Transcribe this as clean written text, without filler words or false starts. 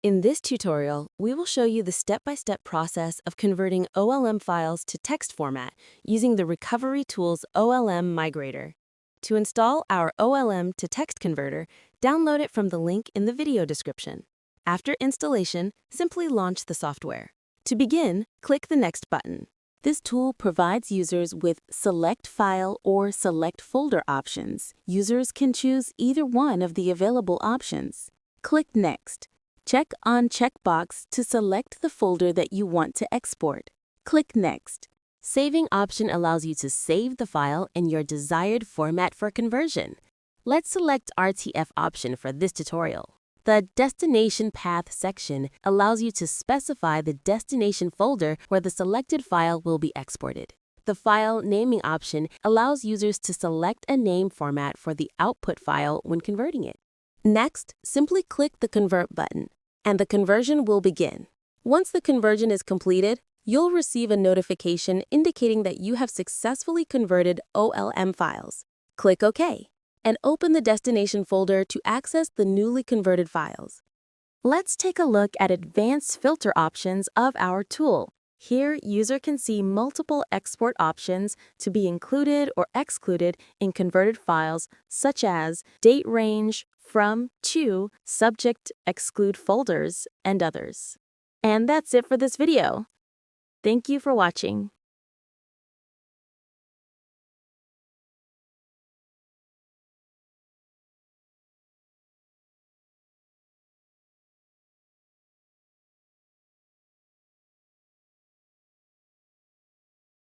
In this tutorial, we will show you the step-by-step process of converting OLM files to text format using the RecoveryTools OLM Migrator. To install our OLM to text converter, download it from the link in the video description. After installation, simply launch the software. To begin, click the Next button. This tool provides users with Select File or Select Folder options. Users can choose either one of the available options. Click Next. Check on checkbox to select the folder that you want to export. Click Next. Saving option allows you to save the file in your desired format for conversion. Let's select RTF option for this tutorial. The Destination Path section allows you to specify the destination folder where the selected file will be exported. The File Naming option allows users to select a name format for the output file when converting it. Next, simply click the Convert button, and the conversion will begin. Once the conversion is completed, you'll receive a notification indicating that you have successfully converted OLM files. Click OK, and open the destination folder to access the newly converted files. Let's take a look at advanced filter options of our tool. Here, user can see multiple export options to be included or excluded in converted files, such as date range, from, to, subject, exclude folders, and others. And that's it for this video. Thank you for watching.